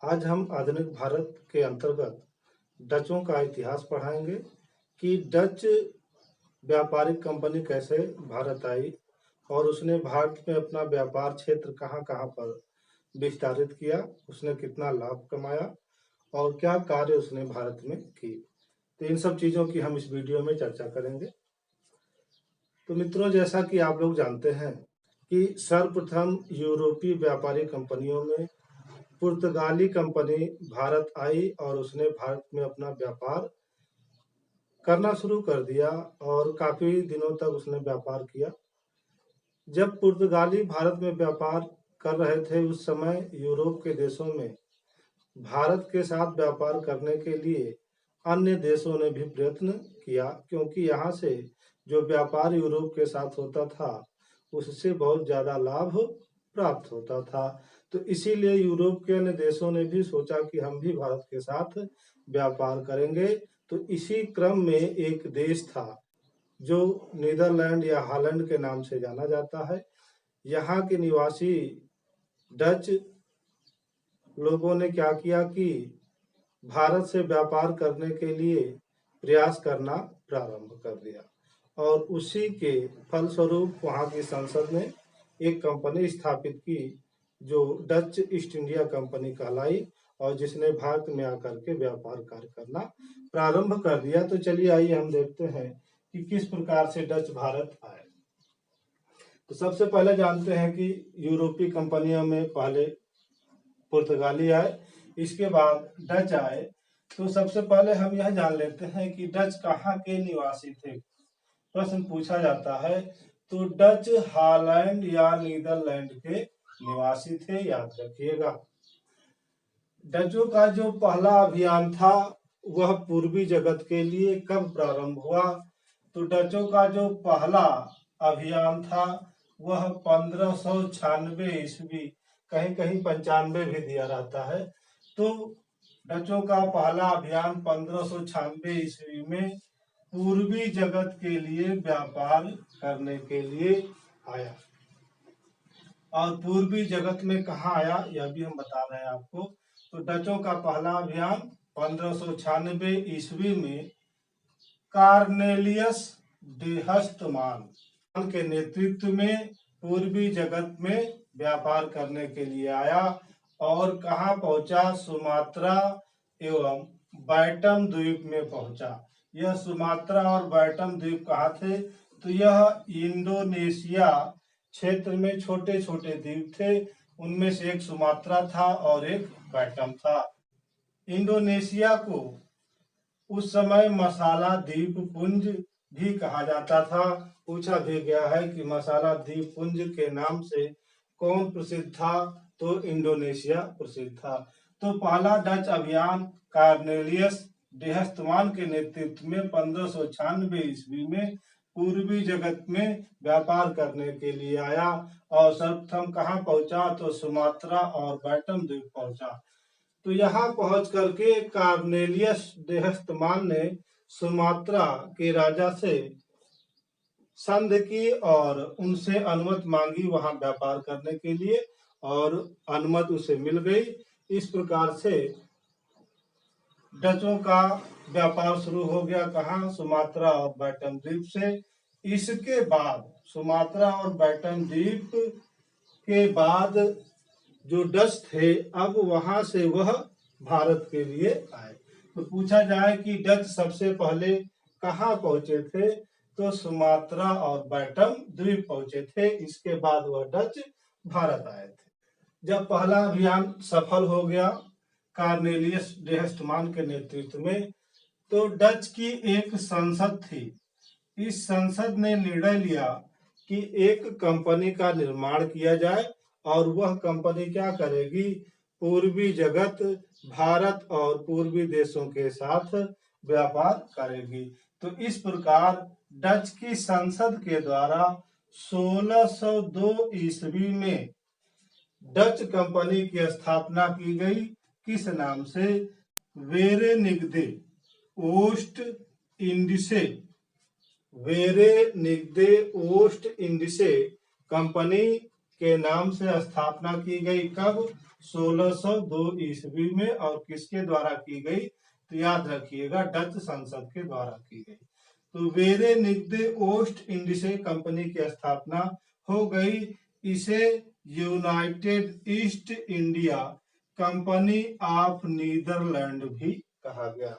आज हम आधुनिक भारत के अंतर्गत डचों का इतिहास पढ़ाएंगे कि डच व्यापारिक कंपनी कैसे भारत आई और उसने भारत में अपना व्यापार क्षेत्र कहाँ कहाँ पर विस्तारित किया, उसने कितना लाभ कमाया और क्या कार्य उसने भारत में की। तो इन सब चीज़ों की हम इस वीडियो में चर्चा करेंगे। तो मित्रों, जैसा कि आप लोग जानते हैं कि सर्वप्रथम यूरोपीय व्यापारी कंपनियों में पुर्तगाली कंपनी भारत आई और उसने भारत में अपना व्यापार करना शुरू कर दिया और काफी दिनों तक उसने व्यापार किया। जब पुर्तगाली भारत में व्यापार कर रहे थे उस समय यूरोप के देशों में भारत के साथ व्यापार करने के लिए अन्य देशों ने भी प्रयत्न किया, क्योंकि यहाँ से जो व्यापार यूरोप के साथ होता था उससे बहुत ज़्यादा लाभ प्राप्त होता था। तो इसीलिए यूरोप के अन्य देशों ने भी सोचा कि हम भी भारत के साथ व्यापार करेंगे। तो इसी क्रम में एक देश था जो नीदरलैंड या हॉलैंड के नाम से जाना जाता है। यहाँ के निवासी डच लोगों ने क्या किया कि भारत से व्यापार करने के लिए प्रयास करना प्रारंभ कर दिया और उसी के फलस्वरूप वहाँ की संसद ने एक कंपनी स्थापित की जो डच ईस्ट इंडिया कंपनी कहलाई और जिसने भारत में आकर के व्यापार कार्य करना प्रारंभ कर दिया। तो चलिए आइए हम देखते हैं कि किस प्रकार से डच भारत आए। तो सबसे पहले जानते हैं कि यूरोपीय कंपनियों में पहले पुर्तगाली आए, इसके बाद डच आए। तो सबसे पहले हम यह जान लेते हैं कि डच कहाँ के निवासी थे। प्रश्न पूछा जाता है तो डच हॉलैंड या नीदरलैंड के निवासी थे, याद रखिएगा। डचों का जो पहला अभियान था वह पूर्वी जगत के लिए कब प्रारंभ हुआ? तो डचों का जो पहला अभियान था वह 1596 ईस्वी, कहीं कहीं 95 भी दिया रहता है। तो डचों का पहला अभियान 1596 ईस्वी में पूर्वी जगत के लिए व्यापार करने के लिए आया। और पूर्वी जगत में कहाँ आया यह भी हम बता रहे हैं आपको। तो डचों का पहला अभियान 1596 ईस्वी में कार्नेलियस डेहस्तमान के नेतृत्व में पूर्वी जगत में व्यापार करने के लिए आया और कहाँ पहुंचा? सुमात्रा एवं बैटम द्वीप में पहुंचा। यह सुमात्रा और बैटम द्वीप कहाँ थे? तो यह इंडोनेशिया क्षेत्र में छोटे छोटे द्वीप थे, उनमें से एक सुमात्रा था और एक बैटम था। इंडोनेशिया को उस समय मसाला द्वीप पुंज भी कहा जाता था। पूछा भी गया है कि मसाला द्वीप पुंज के नाम से कौन प्रसिद्ध था? तो इंडोनेशिया प्रसिद्ध था। तो पहला डच अभियान कार्नेलियस डेहस्तमान के नेतृत्व में 1596 ईस्वी में पूर्वी जगत में व्यापार करने के लिए आया और सर्वप्रथम कहाँ पहुंचा? तो सुमात्रा और बैटम द्वीप पहुंचा। तो यहाँ पहुंच करके कार्नेलियस डेहस्तमान ने सुमात्रा के राजा से संध की और उनसे अनुमति मांगी वहां व्यापार करने के लिए और अनुमति उसे मिल गई। इस प्रकार से डचों का व्यापार शुरू हो गया। कहाँ? सुमात्रा और बैटम द्वीप से। इसके बाद सुमात्रा और बैटम द्वीप के बाद जो डच थे अब वहां से वह भारत के लिए आए। तो पूछा जाए कि डच सबसे पहले कहाँ पहुंचे थे? तो सुमात्रा और बैटम द्वीप पहुंचे थे। इसके बाद वह डच भारत आए थे। जब पहला अभियान सफल हो गया कार्नेलियस डेहस्तमान के नेतृत्व में, तो डच की एक संसद थी। इस संसद ने निर्णय लिया कि एक कंपनी का निर्माण किया जाए और वह कंपनी क्या करेगी? पूर्वी जगत भारत और पूर्वी देशों के साथ व्यापार करेगी। तो इस प्रकार डच की संसद के द्वारा 1602 ईस्वी में डच कंपनी की स्थापना की गई। किस नाम से? वेरेनिग्दे ओस्ट इंडिसे, वेरेनिग्दे ओस्ट इंडिसे कंपनी के नाम से स्थापना की गई। कब? 1602 ईस्वी में। और किसके द्वारा की गई? तो याद रखिएगा, डच संसद के द्वारा की गई। तो वेरेनिग्डे ओस्ट इंडिसे कंपनी की स्थापना हो गई। इसे United East India Company of Netherland भी कहा गया।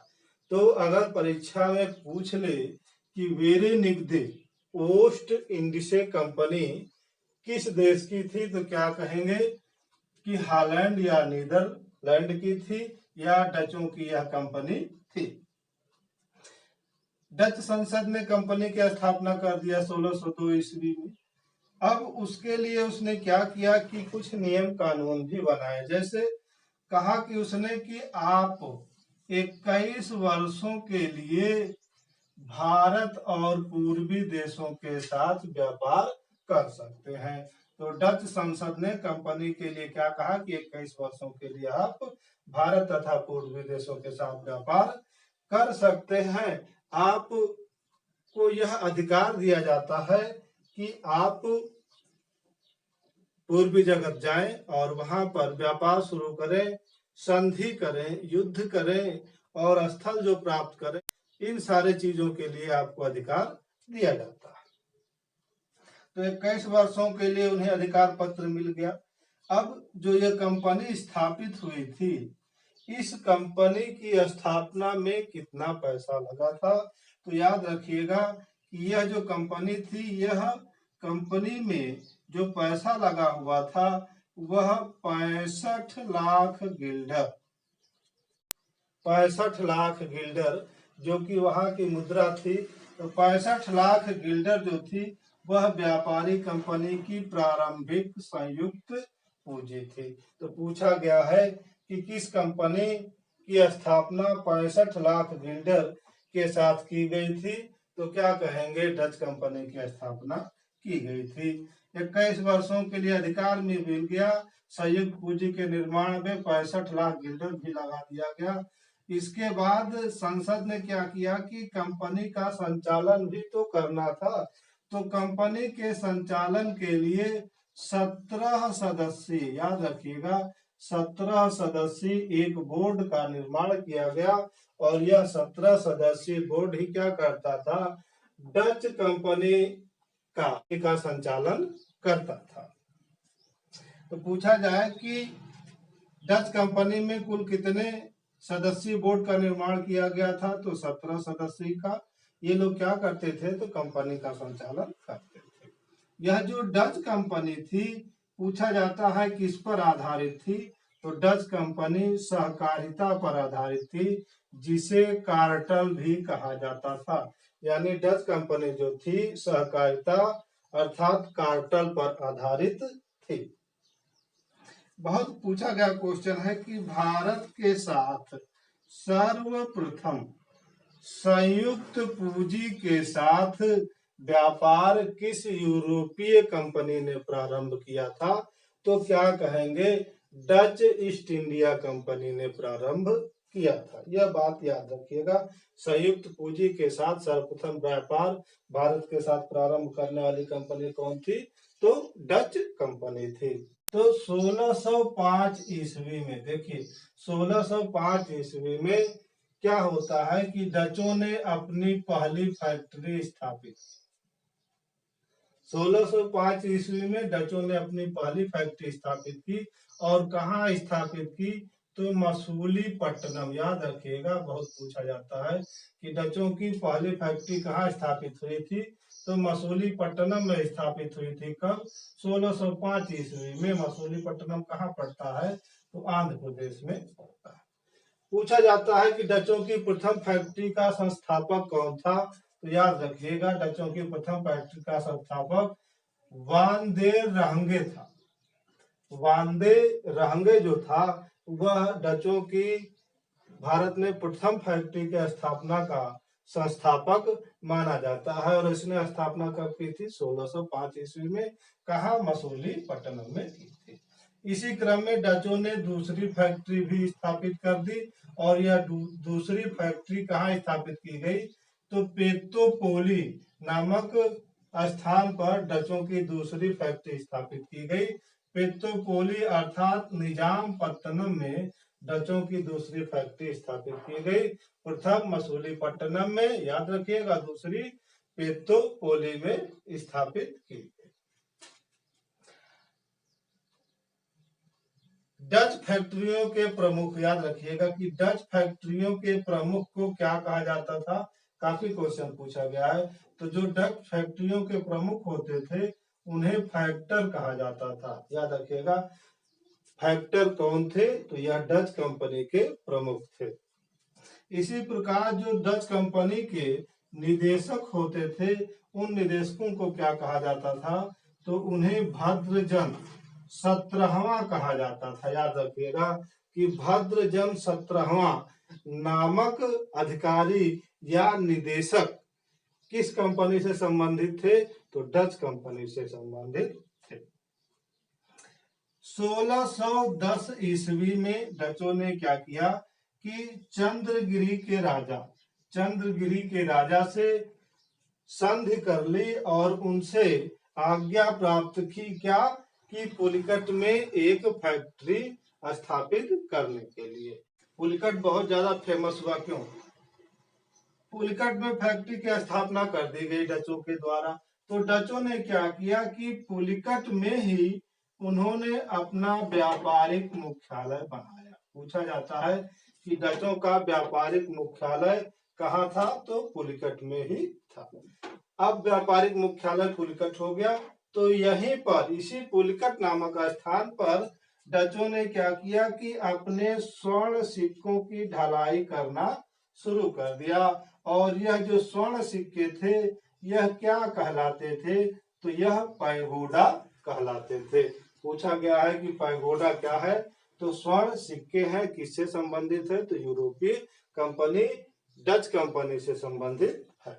तो अगर परीक्षा में पूछ ले कि वेरेनिग्डे ओस्ट इंडिसे कंपनी किस देश की थी, तो क्या कहेंगे कि हॉलैंड या नीदरलैंड की थी, या डचों की यह कंपनी थी। डच संसद ने कंपनी की स्थापना कर दिया 1602 ईस्वी में। अब उसके लिए उसने क्या किया कि कुछ नियम कानून भी बनाए। जैसे कहा कि उसने कि आप 21 वर्षों के लिए भारत और पूर्वी देशों के साथ व्यापार कर सकते हैं। तो डच संसद ने कंपनी के लिए क्या कहा कि 21 वर्षों के लिए आप भारत तथा पूर्वी देशों के साथ व्यापार कर सकते हैं। आपको यह अधिकार दिया जाता है कि आप पूर्वी जगत जाएं और वहां पर व्यापार शुरू करें, संधि करें, युद्ध करें और स्थल जो प्राप्त करें, इन सारे चीजों के लिए आपको अधिकार दिया जाता है। तो 21 वर्षों के लिए उन्हें अधिकार पत्र मिल गया। अब जो यह कंपनी स्थापित हुई थी, इस कंपनी की स्थापना में कितना पैसा लगा था, तो याद रखिएगा कि यह जो कंपनी थी, यह कंपनी में जो पैसा लगा हुआ था वह 65 लाख गिल्डर, 65 लाख गिल्डर जो कि वहां की मुद्रा थी। तो 65 लाख गिल्डर जो थी वह व्यापारी कंपनी की प्रारंभिक संयुक्त पूंजी थी। तो पूछा गया है कि किस कंपनी की स्थापना 65 लाख गिल्डर के साथ की गई थी, तो क्या कहेंगे? डच कंपनी की स्थापना की गई थी। 21 वर्षों के लिए अधिकार में मिल गया। संयुक्त पूंजी के निर्माण में 65 लाख गिल्डर भी लगा दिया गया। इसके बाद संसद ने क्या किया कि कंपनी का संचालन भी तो करना था। तो कंपनी के संचालन के लिए 17 सदस्यीय, याद रखिएगा, 17 सदस्यीय एक बोर्ड का निर्माण किया गया। और यह 17 सदस्यीय बोर्ड ही क्या करता था? डच कंपनी का संचालन करता था। तो पूछा जाए कि डच कंपनी में कुल कितने सदस्यीय बोर्ड का निर्माण किया गया था, तो 17 सदस्यीय का। ये लोग क्या करते थे? तो कंपनी का संचालन करते थे। यह जो डच कंपनी थी, पूछा जाता है किस पर आधारित थी, तो डच कंपनी सहकारिता पर आधारित थी, जिसे कार्टेल भी कहा जाता था। यानी डच कंपनी जो थी सहकारिता अर्थात कार्टेल पर आधारित थी। बहुत पूछा गया क्वेश्चन है कि भारत के साथ सर्वप्रथम संयुक्त पूंजी के साथ व्यापार किस यूरोपीय कंपनी ने प्रारंभ किया था, तो क्या कहेंगे? डच ईस्ट इंडिया कंपनी ने प्रारंभ किया था। यह बात याद रखिएगा। संयुक्त पूंजी के साथ सर्वप्रथम व्यापार भारत के साथ प्रारंभ करने वाली कंपनी कौन थी? तो डच कंपनी थी। तो 1605 ईस्वी में, देखिए 1605 ईस्वी में क्या होता है कि डचों ने अपनी पहली फैक्ट्री स्थापित। 1605 ईस्वी में डचों ने अपनी पहली फैक्ट्री स्थापित की। और कहाँ स्थापित की? तो मसूलीपट्टनम, याद रखिएगा, बहुत पूछा जाता है कि डचों की पहली फैक्ट्री कहाँ स्थापित हुई थी, तो मसूलीपट्टनम में स्थापित हुई थी। कब? 1605 ईस्वी में। मसूलीपट्टनम कहाँ पड़ता है? तो आंध्र प्रदेश में पड़ता है। पूछा जाता है कि डचों की प्रथम फैक्ट्री का संस्थापक कौन था, तो याद रखिएगा डचों की प्रथम फैक्ट्री का संस्थापक वान दे रहंगे था। वान दे रहंगे जो था वह डचों की भारत में प्रथम फैक्ट्री के स्थापना का संस्थापक माना जाता है। और इसने स्थापना कब की थी? 1605 ईस्वी में। कहा? मसूलीपट्टनम में की थी। इसी क्रम में डचों ने दूसरी फैक्ट्री भी स्थापित कर दी। और यह दूसरी फैक्ट्री कहाँ स्थापित की गई? तो पेत्तोपोली नामक स्थान पर डचों की दूसरी फैक्ट्री स्थापित की गई। पेट्रोपोली अर्थात निजामपट्टनम में डचों की दूसरी फैक्ट्री स्थापित की गई। प्रथम मसूलीपट्टनम में, याद रखिएगा, दूसरी पेट्रोपोली में स्थापित की गई। डच फैक्ट्रियों के प्रमुख, याद रखिएगा कि डच फैक्ट्रियों के प्रमुख को क्या कहा जाता था, काफी क्वेश्चन पूछा गया है। तो जो डच फैक्ट्रियों के प्रमुख होते थे उन्हें फैक्टर कहा जाता था, याद रखिएगा। फैक्टर कौन थे, तो यह डच कंपनी के प्रमुख थे। इसी प्रकार जो डच कंपनी के निदेशक होते थे उन निदेशकों को क्या कहा जाता था, तो उन्हें भद्रजन 17वां कहा जाता था। याद रखिएगा कि भद्रजन 17वां नामक अधिकारी या निदेशक किस कंपनी से संबंधित थे, तो डच कंपनी से संबंधित थे। 1610 ईस्वी में डचों ने क्या किया कि चंद्रगिरी के राजा से संधि कर ली और उनसे आज्ञा प्राप्त की, क्या कि पुलिकट में एक फैक्ट्री स्थापित करने के लिए। पुलिकट बहुत ज्यादा फेमस हुआ, क्यों? पुलिकट में फैक्ट्री की स्थापना कर दी गई डचों के द्वारा। तो डचों ने क्या किया कि पुलिकट में ही उन्होंने अपना व्यापारिक मुख्यालय बनाया। पूछा जाता है कि डचों का व्यापारिक मुख्यालय कहाँ था, तो पुलिकट में ही था। अब व्यापारिक मुख्यालय पुलिकट हो गया, तो यहीं पर इसी पुलिकट नामक स्थान पर डचों ने क्या किया कि अपने स्वर्ण सिक्कों की ढलाई करना शुरू कर दिया। और यह जो स्वर्ण सिक्के थे यह क्या कहलाते थे, तो यह पैगोडा कहलाते थे। पूछा गया है कि पैगोडा क्या है, तो स्वर्ण सिक्के हैं, किससे संबंधित है, तो यूरोपीय कंपनी डच कंपनी से संबंधित है।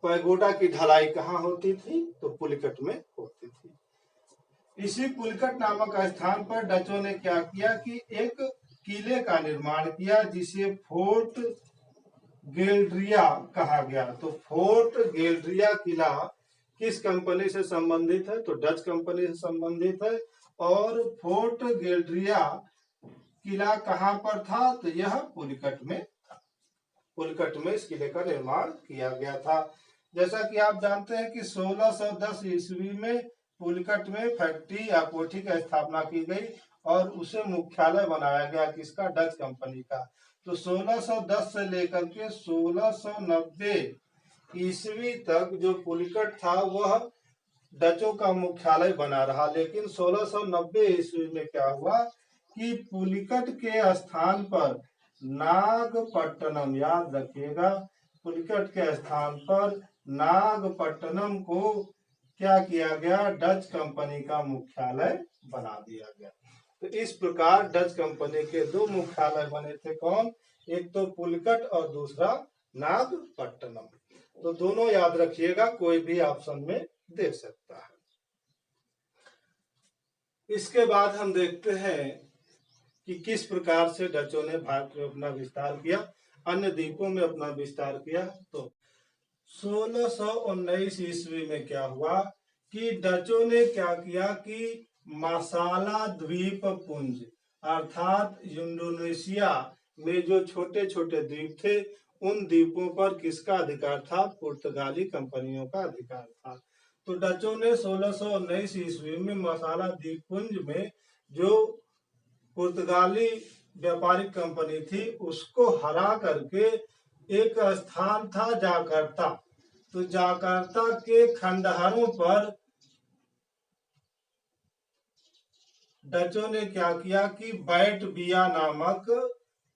पैगोडा की ढलाई कहाँ होती थी, तो पुलिकट में होती थी। इसी पुलिकट नामक स्थान पर डचों ने क्या किया कि एक किले का निर्माण किया जिसे फोर्ट गेल्ड्रिया कहा गया। तो फोर्ट गेल्ड्रिया किला किस कंपनी से संबंधित है, तो डच कंपनी से संबंधित है। और फोर्ट गेल्ड्रिया किला कहाँ पर था, तो यह पुलिकट में था। पुलिकट में इस किले का निर्माण किया गया था। जैसा कि आप जानते हैं कि 1610 ईस्वी में पुलिकट में फैक्ट्री या कोठी की स्थापना की गई और उसे मुख्यालय बनाया गया, किसका, डच कंपनी का। तो 1610 से लेकर के 1690 ईस्वी तक जो पुलिकट था वह डचों का मुख्यालय बना रहा। लेकिन 1690 ईस्वी में क्या हुआ कि पुलिकट के स्थान पर नागपट्टनम, याद रखिएगा, पुलिकट के स्थान पर नागपट्टनम को क्या किया गया, डच कंपनी का मुख्यालय बना दिया गया। तो इस प्रकार डच कंपनी के दो मुख्यालय बने थे, कौन, एक तो पुलिकट और दूसरा नागपट्टनम। तो दोनों याद रखिएगा, कोई भी ऑप्शन में दे सकता है। इसके बाद हम देखते हैं कि किस प्रकार से डचों ने भारत में अपना विस्तार किया, अन्य द्वीपों में अपना विस्तार किया। तो 1619 ईस्वी में क्या हुआ कि डचों ने क्या किया कि मासाला द्वीप पुंज अर्थात इंडोनेशिया में जो छोटे छोटे द्वीप थे उन द्वीपों पर किसका अधिकार था, पुर्तगाली कंपनियों का अधिकार था। तो डचों ने 1619 ईस्वी में मासाला द्वीप पुंज में जो पुर्तगाली व्यापारिक कंपनी थी उसको हरा करके, एक स्थान था जाकर्ता, तो जाकर्ता के खंडहरों पर डचों ने क्या किया कि बैट बिया नामक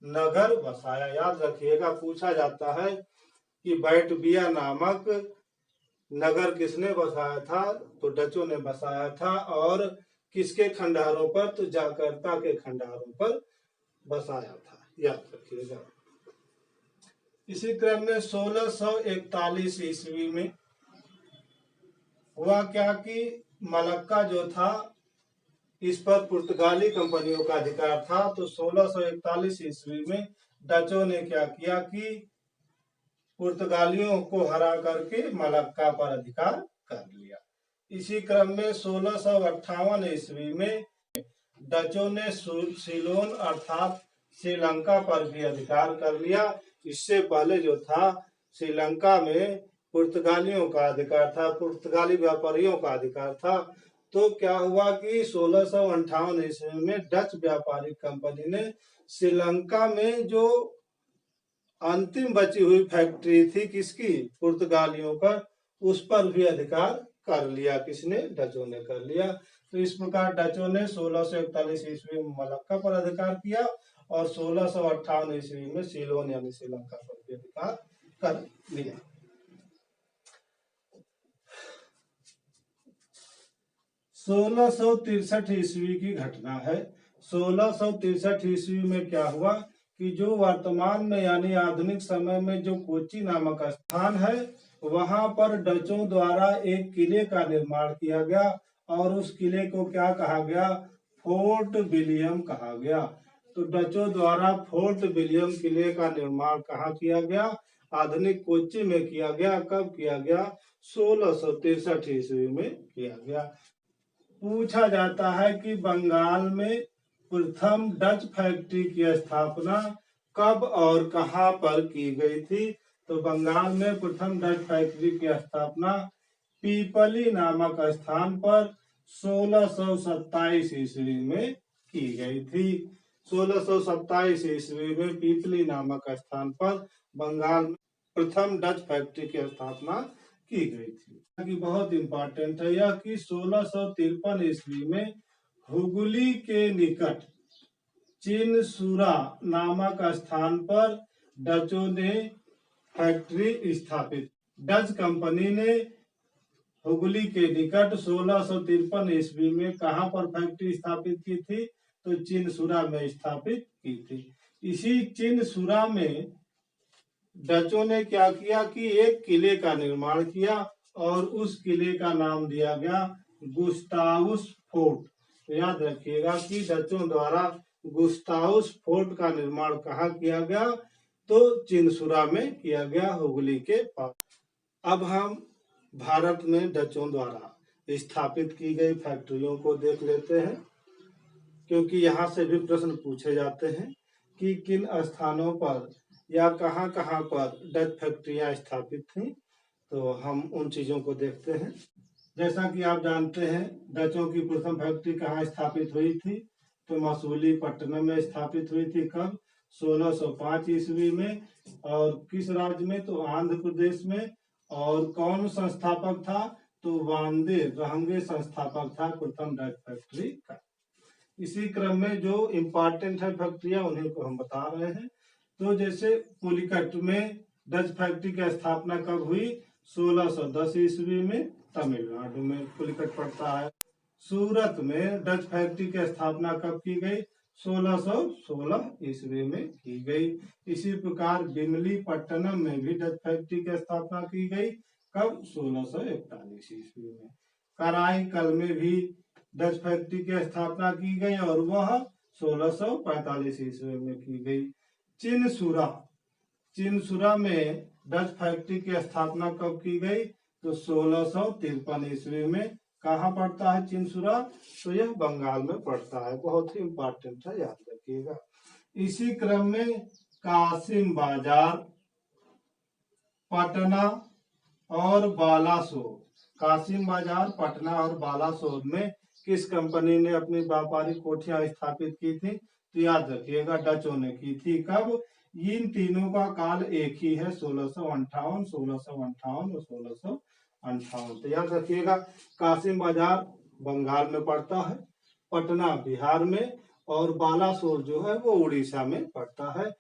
नगर बसाया। याद रखिएगा, पूछा जाता है कि बैट बिया नामक नगर किसने बसाया था, तो डचों ने बसाया था। और किसके खंडहरों पर, तो जाकर्ता के खंडहरों पर बसाया था, याद रखिएगा। इसी क्रम में 1641 ईस्वी में हुआ क्या कि मलक्का जो था इस पर पुर्तगाली कंपनियों का अधिकार था। तो 1641 ईस्वी में डचों ने क्या किया कि पुर्तगालियों को हरा करके मलक्का पर अधिकार कर लिया। इसी क्रम में 1658 ईस्वी में डचों ने सीलोन अर्थात श्रीलंका पर भी अधिकार कर लिया। इससे पहले जो था श्रीलंका में पुर्तगालियों का अधिकार था, पुर्तगाली व्यापारियों का अधिकार था। तो क्या हुआ कि 1658 ईस्वी में डच व्यापारिक कंपनी ने श्रीलंका में जो अंतिम बची हुई फैक्ट्री थी किसकी, पुर्तगालियों का, उस पर भी अधिकार कर लिया। किसने, डचों ने कर लिया। तो इस प्रकार डचों ने 1641 ईस्वी में मलक्का पर अधिकार किया और 1658 ईस्वी में सीलोन यानी श्रीलंका पर भी अधिकार कर लिया। सोलह सौ तिरसठ ईस्वी की घटना है। 1663 ईस्वी में क्या हुआ कि जो वर्तमान में यानी आधुनिक समय में जो कोच्चि नामक स्थान है, वहां पर डचों द्वारा एक किले का निर्माण किया गया और उस किले को क्या कहा गया, फोर्ट विलियम कहा गया। तो डचों द्वारा फोर्ट विलियम किले का निर्माण कहाँ किया गया, आधुनिक कोच्चि में किया गया। कब किया गया, 1663 ईस्वी में किया गया। पूछा जाता है कि बंगाल में प्रथम डच फैक्ट्री की स्थापना कब और कहां पर की गई थी। तो बंगाल में प्रथम डच फैक्ट्री की स्थापना पीपली नामक स्थान पर 1627 ईस्वी में की गई थी। 1627 ईस्वी में पीपली नामक स्थान पर बंगाल में प्रथम डच फैक्ट्री की स्थापना की गई थी। कि बहुत इंपॉर्टेंट है यह कि 1653 ईस्वी में हुगली के निकट चिनसुरा नामक स्थान पर डचों ने फैक्ट्री स्थापित। डच कंपनी ने हुगली के निकट 1653 ईस्वी में कहां पर फैक्ट्री स्थापित की थी, तो चिनसुरा में स्थापित की थी। इसी चिनसुरा में डचों ने क्या किया कि एक किले का निर्माण किया और उस किले का नाम दिया गया गुस्ताउस फोर्ट। तो याद रखिएगा कि डचों द्वारा गुस्ताउस फोर्ट का निर्माण कहाँ किया गया, तो चिनसुरा में किया गया, हुगली के पास। अब हम भारत में डचों द्वारा स्थापित की गई फैक्ट्रियों को देख लेते हैं, क्योंकि यहाँ से भी प्रश्न पूछे जाते हैं कि किन स्थानों पर या कहां कहां पर डच फैक्ट्रियां स्थापित थीं। तो हम उन चीजों को देखते हैं। जैसा कि आप जानते हैं डचों की प्रथम फैक्ट्री कहाँ स्थापित हुई थी, तो मसूलीपट्टनम में स्थापित हुई थी। कब, 1605 ईस्वी में। और किस राज्य में, तो आंध्र प्रदेश में। और कौन संस्थापक था, तो वांदे रहंगे संस्थापक था प्रथम डच फैक्ट्री का। इसी क्रम में जो इम्पोर्टेंट है फैक्ट्रियां उन्हीं को हम बता रहे हैं। तो जैसे पुलिकट में डच फैक्ट्री की स्थापना कब हुई, 1610 ईस्वी में, तमिलनाडु में पुलिकट पड़ता है। सूरत में डच फैक्ट्री की स्थापना कब की गई, 1616 ईस्वी में की गई। इसी प्रकार बिमलीपट्टनम में भी डच फैक्ट्री की स्थापना की गई। कब, 1641 ईस्वी में। कराईकल में भी डच फैक्ट्री की स्थापना की गई और वह 1645 ईस्वी में की गई। चिनसुरा में डच फैक्ट्री की स्थापना कब की गई, तो 1653 ईस्वी में। कहाँ पड़ता है चिनसुरा, तो यह बंगाल में पड़ता है। बहुत ही इंपॉर्टेंट है, याद रखिएगा। इसी क्रम में कासिम बाजार, पटना और बालासोर, कासिम बाजार, पटना और बालासोर में किस कंपनी ने अपनी व्यापारिक कोठियां स्थापित की थी, तो याद रखिएगा डचों ने की थी। कब, इन तीनों का काल एक ही है, 1658, 1658 और 1658। तो याद रखिएगा कासिम बाजार बंगाल में पड़ता है, पटना बिहार में और बालासोर जो है वो उड़ीसा में पड़ता है।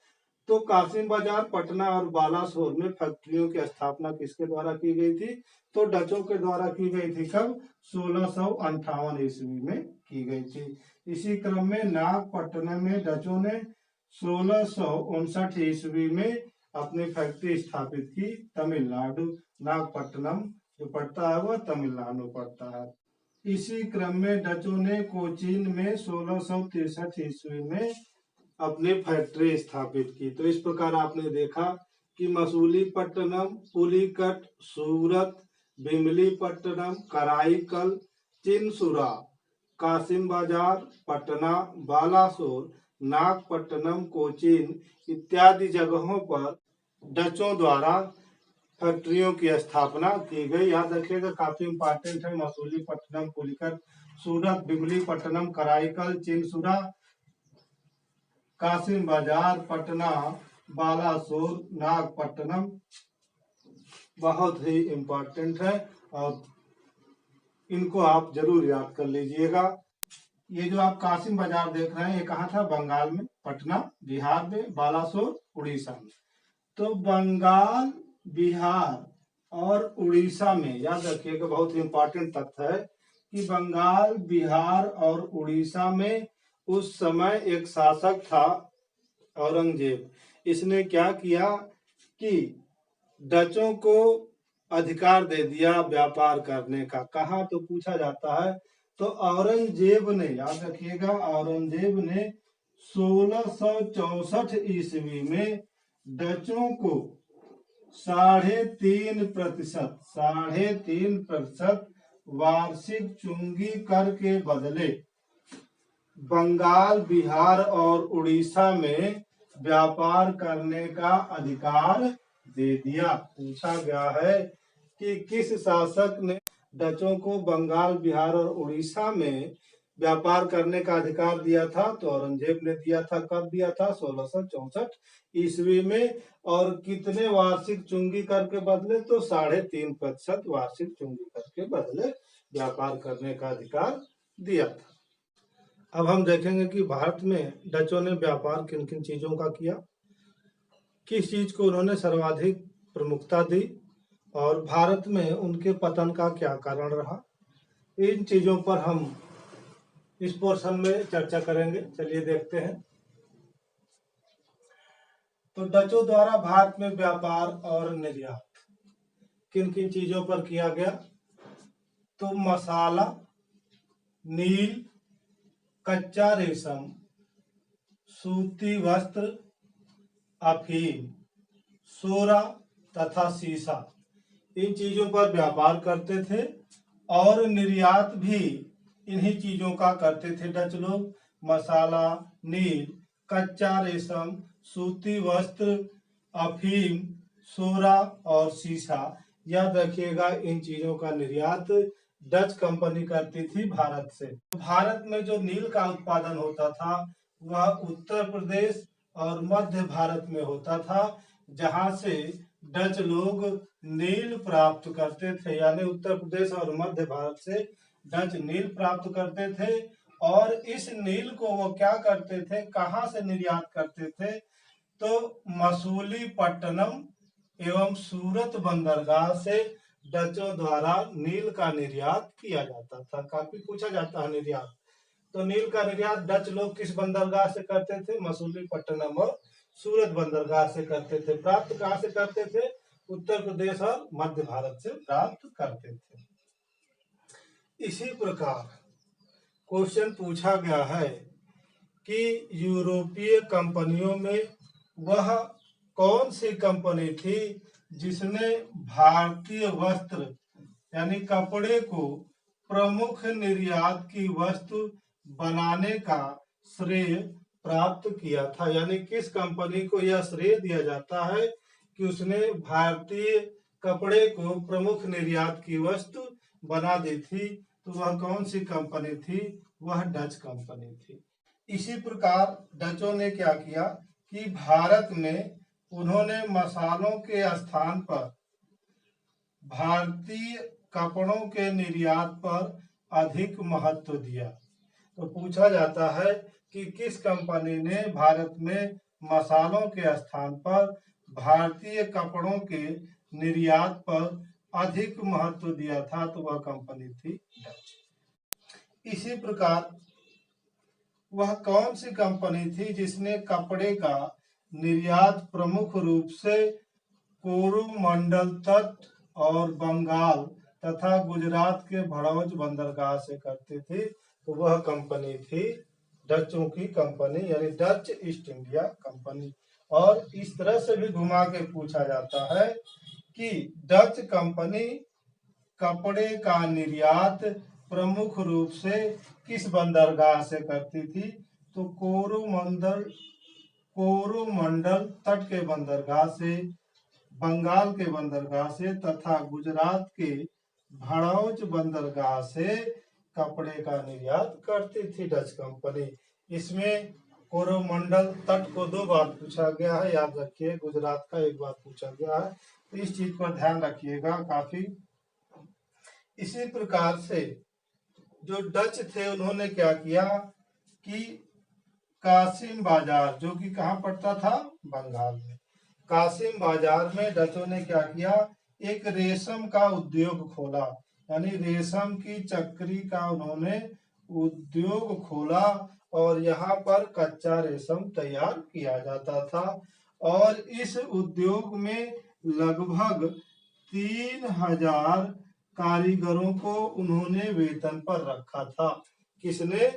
तो कासिम बाजार, पटना और बालासोर में फैक्ट्रियों की स्थापना किसके द्वारा की गई थी, तो डचों के द्वारा की गई थी। कब, 1658 ईस्वी में की गई थी। इसी क्रम में नागपट्टनम में डचों ने 1659 ईस्वी में अपनी फैक्ट्री स्थापित की। तमिलनाडु, नागपट्टनम जो पड़ता है वह तमिलनाडु पड़ता है। इसी क्रम में डचों ने कोचीन में 1663 ईस्वी में अपनी फैक्ट्री स्थापित की। तो इस प्रकार आपने देखा कि मसूलीपट्टनम, पुलिकट, सूरत, बिमलीपट्टनम, कराईकल, चिनसुरा, कासिम बाजार, पटना, बालासोर, नागपट्टनम, कोचीन इत्यादि जगहों पर डचों द्वारा फैक्ट्रियों की स्थापना की गई। याद रखिएगा, काफी इंपॉर्टेंट है। मसूलीपट्टनम, पुलिकट, सूरत, बिमलीपट्टनम, कराईकल, चिनसुरा, कासिम बाजार, पटना, बालासोर, नागपट्टनम बहुत ही इंपॉर्टेंट है और इनको आप जरूर याद कर लीजिएगा। ये जो आप कासिम बाजार देख रहे हैं, ये कहाँ था? बंगाल में, पटना बिहार में, बालासोर उड़ीसा में। तो बंगाल, बिहार और उड़ीसा में, याद रखिएगा बहुत ही इंपॉर्टेंट तथ्य है कि बंगाल, बिहार और उड़ीसा में उस समय एक शासक था औरंगजेब। इसने क्या किया कि डचों को अधिकार दे दिया व्यापार करने का। कहा तो पूछा जाता है। तो औरंगजेब ने, याद रखिएगा, औरंगजेब ने 1664 ईस्वी में डचों को 3.5% वार्षिक चुंगी कर के बदले बंगाल, बिहार और उड़ीसा में व्यापार करने का अधिकार दे दिया। पूछा गया है कि किस शासक ने डचों को बंगाल, बिहार और उड़ीसा में व्यापार करने का अधिकार दिया था? तो औरंगजेब ने दिया था। कब दिया था? 1664 ईस्वी में। और कितने वार्षिक चुंगी कर के बदले? तो 3.5% वार्षिक चुंगी कर के बदले व्यापार करने का अधिकार दिया था। अब हम देखेंगे कि भारत में डचों ने व्यापार किन किन चीजों का किया, किस चीज को उन्होंने सर्वाधिक प्रमुखता दी और भारत में उनके पतन का क्या कारण रहा। इन चीजों पर हम इस पोर्शन में चर्चा करेंगे। चलिए देखते हैं। तो डचों द्वारा भारत में व्यापार और निर्यात किन किन चीजों पर किया गया? तो मसाला, नील, कच्चा रेशम, सूती वस्त्र, अफीम, सोरा तथा सीसा, इन चीजों पर व्यापार करते थे और निर्यात भी इन्हीं चीजों का करते थे डच लोग। मसाला, नील, कच्चा रेशम, सूती वस्त्र, अफीम, सोरा और सीसा, याद रखिएगा इन चीजों का निर्यात डच कंपनी करती थी भारत से। भारत में जो नील का उत्पादन होता था वह उत्तर प्रदेश और मध्य भारत में होता था, जहां से डच लोग नील प्राप्त करते थे। यानी उत्तर प्रदेश और मध्य भारत से डच नील प्राप्त करते थे और इस नील को वो क्या करते थे, कहां से निर्यात करते थे? तो मसूलीपट्टनम एवं सूरत बंदरगाह से डचों द्वारा नील का निर्यात किया जाता था। काफी पूछा जाता है निर्यात। तो नील का निर्यात डच लोग किस बंदरगाह से करते थे? मसूलीपट्टनम और सूरत बंदरगाह से करते थे। प्राप्त कहां से करते थे? उत्तर प्रदेश और मध्य भारत से प्राप्त करते थे। इसी प्रकार क्वेश्चन पूछा गया है कि यूरोपीय कंपनियों में वह कौन सी कंपनी थी जिसने भारतीय वस्त्र यानी कपड़े को प्रमुख निर्यात की वस्तु बनाने का श्रेय प्राप्त किया था। यानी किस कंपनी को यह श्रेय दिया जाता है कि उसने भारतीय कपड़े को प्रमुख निर्यात की वस्तु बना दी थी? तो वह कौन सी कंपनी थी? वह डच कंपनी थी। इसी प्रकार डचों ने क्या किया कि भारत में उन्होंने मसालों के स्थान पर भारतीय कपड़ों के निर्यात पर अधिक महत्व दिया। तो पूछा जाता है कि किस कंपनी ने भारत में मसालों के स्थान पर भारतीय कपड़ों के निर्यात पर अधिक महत्व दिया था? तो वह कंपनी थी डच। इसी प्रकार वह कौन सी कंपनी थी जिसने कपड़े का निर्यात प्रमुख रूप से कोरोमंडल तट और बंगाल तथा गुजरात के भड़ौज बंदरगाह से करते थे? तो वह कंपनी थी डचों की कंपनी यानी डच ईस्ट इंडिया कंपनी। और इस तरह से भी घुमा के पूछा जाता है कि डच कंपनी कपड़े का निर्यात प्रमुख रूप से किस बंदरगाह से करती थी? तो कोरोमंडल तट के बंदरगाह से, बंगाल के बंदरगाह से तथा गुजरात के भड़ौच बंदरगाह से कपड़े का निर्यात करती थी डच कंपनी। इसमें कोरोमंडल तट को 2 बार पूछा गया है, याद रखिए। गुजरात का 1 बार पूछा गया है, तो इस चीज पर ध्यान रखिएगा काफी। इसी प्रकार से जो डच थे उन्होंने क्या किया कि कासिम बाजार, जो कि कहाँ पड़ता था? बंगाल में। कासिम बाजार में डचों ने क्या किया? एक रेशम का उद्योग खोला, यानी रेशम की चक्री का उन्होंने उद्योग खोला और यहाँ पर कच्चा रेशम तैयार किया जाता था और इस उद्योग में लगभग 3000 कारीगरों को उन्होंने वेतन पर रखा था। किसने?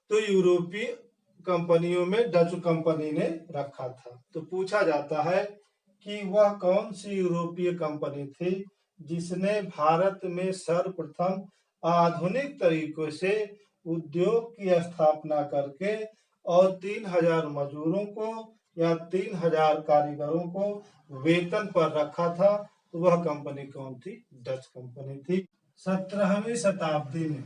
तो यूरोपीय कंपनियों में डच कंपनी ने रखा था। तो पूछा जाता है कि वह कौन सी यूरोपीय कंपनी थी जिसने भारत में सर्वप्रथम आधुनिक तरीकों से उद्योग की स्थापना करके और 3000 मजदूरों को या 3000 कारीगरों को वेतन पर रखा था? तो वह कंपनी कौन थी? डच कंपनी थी। 17वीं शताब्दी में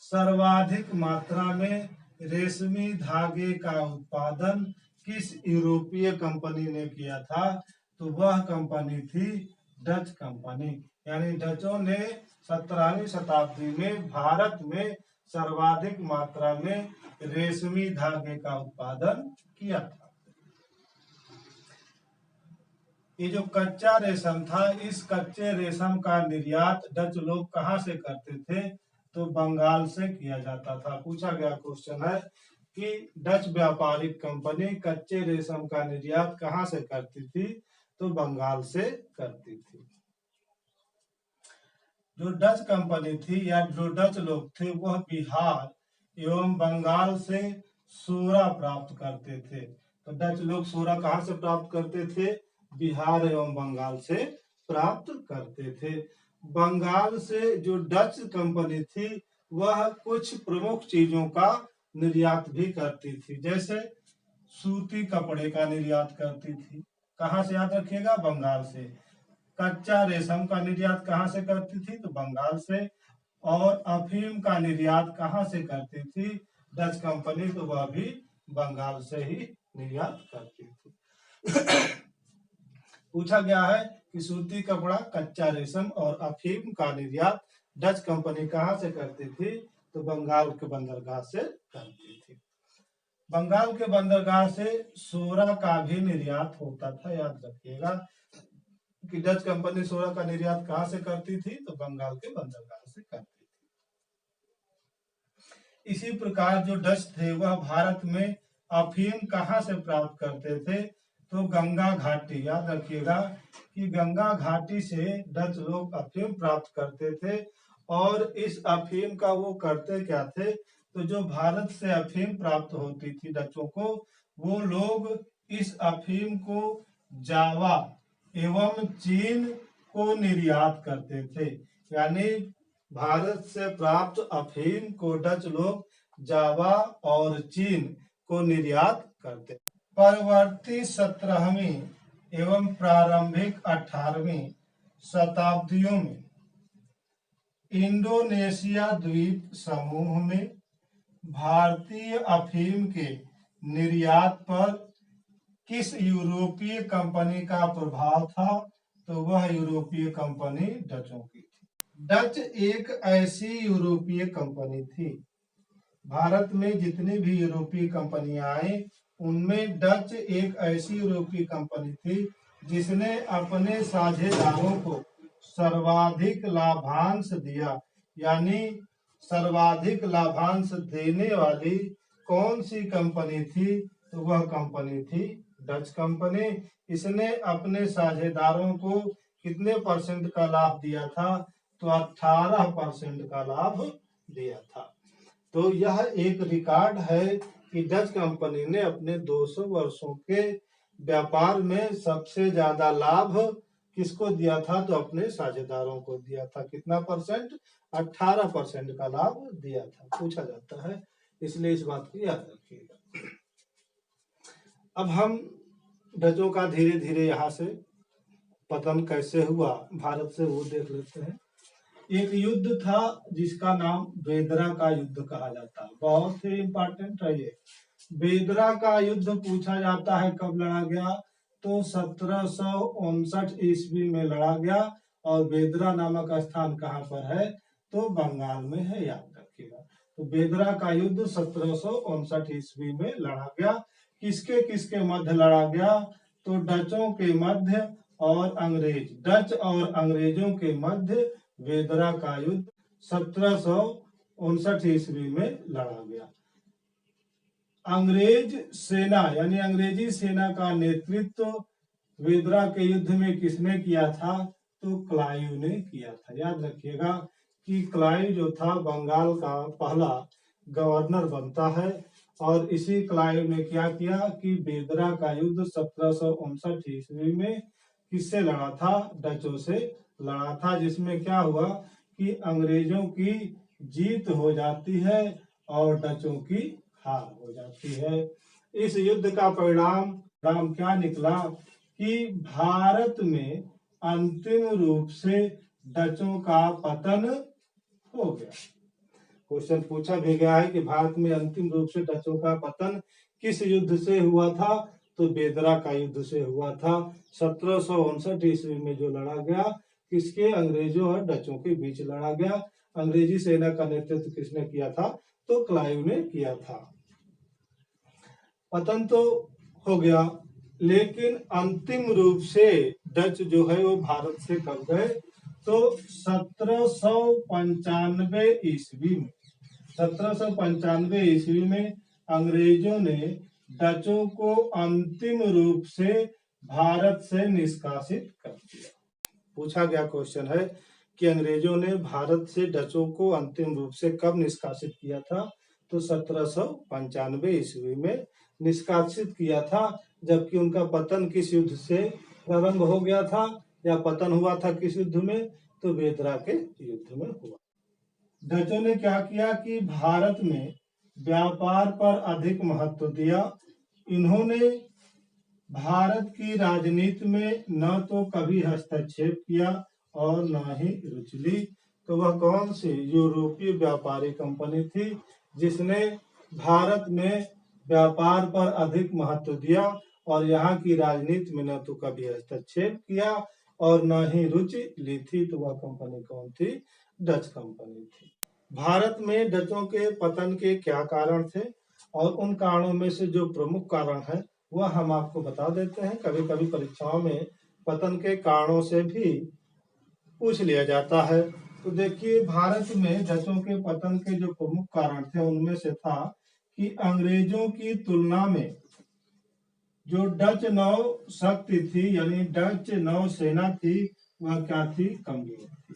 सर्वाधिक मात्रा में रेशमी धागे का उत्पादन किस यूरोपीय कंपनी ने किया था? तो वह कंपनी थी डच कंपनी। यानी डचों ने 17वीं शताब्दी में भारत में सर्वाधिक मात्रा में रेशमी धागे का उत्पादन किया था। ये जो कच्चा रेशम था, इस कच्चे रेशम का निर्यात डच लोग कहाँ से करते थे? तो बंगाल से किया जाता था। पूछा गया क्वेश्चन है कि डच व्यापारिक कंपनी कच्चे रेशम का निर्यात कहाँ से करती थी? तो बंगाल से करती थी। जो डच कंपनी थी या जो डच लोग थे वह बिहार एवं बंगाल से सोरा प्राप्त करते थे। तो डच लोग सोरा कहाँ से प्राप्त करते थे? बिहार एवं बंगाल से प्राप्त करते थे। बंगाल से जो डच कंपनी थी वह कुछ प्रमुख चीजों का निर्यात भी करती थी, जैसे सूती कपड़े का निर्यात करती थी। कहाँ से? याद रखिएगा, बंगाल से। कच्चा रेशम का निर्यात कहाँ से करती थी? तो बंगाल से। और अफीम का निर्यात कहाँ से करती थी डच कंपनी? तो वह भी बंगाल से ही निर्यात करती थी। पूछा गया है कि सूती कपड़ा, कच्चा रेशम और अफीम का निर्यात डच कंपनी कहाँ से करती थी? तो बंगाल के बंदरगाह से करती थी। बंगाल के बंदरगाह से सोरा का भी निर्यात होता था। याद रखिएगा कि डच कंपनी सोरा का निर्यात कहाँ से करती थी? तो बंगाल के बंदरगाह से करती थी। इसी प्रकार जो डच थे वह भारत में अफीम कहाँ से प्राप्त करते थे? तो गंगा घाटी। याद रखिएगा कि गंगा घाटी से डच लोग अफीम प्राप्त करते थे और इस अफीम का वो करते क्या थे? तो जो भारत से अफीम प्राप्त होती थी डचों को, वो लोग इस अफीम को जावा एवं चीन को निर्यात करते थे। यानी भारत से प्राप्त अफीम को डच लोग जावा और चीन को निर्यात करते। परवर्ती 17वीं एवं प्रारंभिक 18वीं शताब्दियों में इंडोनेशिया द्वीप समूह में भारतीय अफीम के निर्यात पर किस यूरोपीय कंपनी का प्रभाव था? तो वह यूरोपीय कंपनी डचों की थी। डच एक ऐसी यूरोपीय कंपनी थी, भारत में जितनी भी यूरोपीय कंपनियां आई उनमें डच एक ऐसी यूरोपीय कंपनी थी जिसने अपने साझेदारों को सर्वाधिक लाभांश दिया। यानी सर्वाधिक लाभांश देने वाली कौन सी कंपनी थी? तो वह कंपनी थी डच कंपनी। इसने अपने साझेदारों को कितने % का लाभ दिया था? तो 18% का लाभ दिया था। तो यह एक रिकॉर्ड है कि डच कंपनी ने अपने 200 वर्षों के व्यापार में सबसे ज्यादा लाभ किसको दिया था? तो अपने साझेदारों को दिया था। कितना परसेंट? 18% का लाभ दिया था। पूछा जाता है, इसलिए इस बात को याद रखिएगा। अब हम डचों का धीरे धीरे यहाँ से पतन कैसे हुआ भारत से वो देख लेते हैं। एक युद्ध था जिसका नाम बेदरा का युद्ध कहा जाता है। बहुत ही इंपॉर्टेंट है ये। बेदरा का युद्ध पूछा जाता है कब लड़ा गया? तो 1759 ईस्वी में लड़ा गया। और बेदरा नामक स्थान कहाँ पर है? तो बंगाल में है, याद रखिएगा। तो बेदरा का युद्ध 1759 ईस्वी में लड़ा गया। किसके किसके मध्य लड़ा गया? तो डचों के मध्य और अंग्रेज, डच और अंग्रेजों के मध्य बेदरा का युद्ध 1759 ईस्वी में लड़ा गया। अंग्रेज सेना यानी अंग्रेजी सेना का नेतृत्व बेदरा के युद्ध में किसने किया था? तो क्लाइव ने किया था। याद रखिएगा कि क्लाइव जो था बंगाल का पहला गवर्नर बनता है। और इसी क्लाइव ने क्या किया कि बेदरा का युद्ध 1759 ईस्वी में किससे लड़ा था? डचों से लड़ा था, जिसमें क्या हुआ कि अंग्रेजों की जीत हो जाती है और डचों की हार हो जाती है। इस युद्ध का परिणाम क्या निकला कि भारत में अंतिम रूप से डचों का पतन हो गया। क्वेश्चन पूछा भी गया है कि भारत में अंतिम रूप से डचों का पतन किस युद्ध से हुआ था? तो बेदरा का युद्ध से हुआ था। 1759 ईस्वी में जो लड़ा गया, किसके? अंग्रेजों और डचों के बीच लड़ा गया। अंग्रेजी सेना का नेतृत्व किसने किया था? तो क्लाइव ने किया था। पतन तो हो गया, लेकिन अंतिम रूप से डच जो है वो भारत से कब गए? तो 1795 ईस्वी में 1795 ईस्वी में अंग्रेजों ने डचों को अंतिम रूप से भारत से निष्कासित कर दिया। पूछा गया क्वेश्चन है कि अंग्रेजों ने भारत से डचों को अंतिम रूप से कब निष्कासित किया था? तो 1795 ईस्वी में निष्कासित किया था। जबकि उनका पतन किस युद्ध से प्रारंभ हो गया था या पतन हुआ था किस युद्ध में? तो बेदरा के युद्ध में हुआ। डचों ने क्या किया कि भारत में व्यापार पर अधिक महत्व दिया। इन्होंने भारत की राजनीति में न तो कभी हस्तक्षेप किया और न ही रुचि ली। तो वह कौन सी यूरोपीय व्यापारी कंपनी थी जिसने भारत में व्यापार पर अधिक महत्व दिया और यहाँ की राजनीति में न तो कभी हस्तक्षेप किया और न ही रुचि ली थी? तो वह कंपनी कौन थी? डच कंपनी थी। भारत में डचों के पतन के क्या कारण थे और उन कारणों में से जो प्रमुख कारण है वह हम आपको बता देते हैं। कभी कभी परीक्षाओं में पतन के कारणों से भी पूछ लिया जाता है। तो देखिए, भारत में डचों के पतन के जो प्रमुख कारण थे उनमें से था कि अंग्रेजों की तुलना में जो डच नौ शक्ति थी यानी डच नौसेना थी वह क्या थी? कमजोर थी।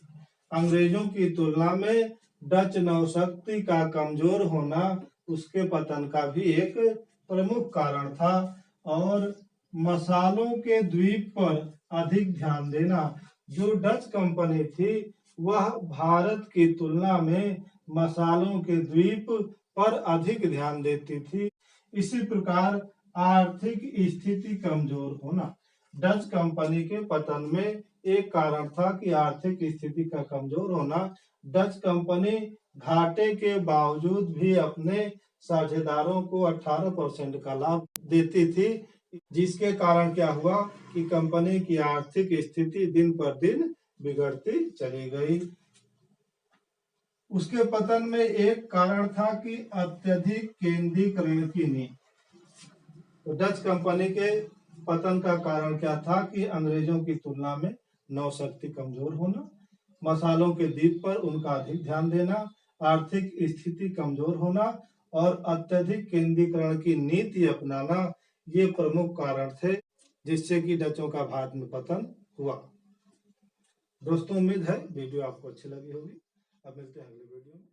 अंग्रेजों की तुलना में डच नौशक्ति का कमजोर होना उसके पतन का भी एक प्रमुख कारण था। और मसालों के द्वीप पर अधिक ध्यान देना। जो डच कंपनी थी वह भारत की तुलना में मसालों के द्वीप पर अधिक ध्यान देती थी। इसी प्रकार आर्थिक स्थिति कमजोर होना डच कंपनी के पतन में एक कारण था कि आर्थिक स्थिति का कमजोर होना। डच कंपनी घाटे के बावजूद भी अपने साझेदारों को 18% का लाभ देती थी, जिसके कारण क्या हुआ कि कंपनी की आर्थिक स्थिति दिन पर दिन बिगड़ती चली गई। उसके पतन में एक कारण था कि अत्यधिक केंद्रीकरण की नीति। तो डच कंपनी के पतन का कारण क्या था कि अंग्रेजों की तुलना में नौशक्ति कमजोर होना, मसालों के द्वीप पर उनका अधिक ध्यान देना, आर्थिक स्थिति कमजोर होना और अत्यधिक केंद्रीकरण की नीति अपनाना, ये प्रमुख कारण थे जिससे कि डचों का भारत में पतन हुआ। दोस्तों, उम्मीद है वीडियो आपको अच्छी लगी होगी। अब मिलते हैं अगले वीडियो में।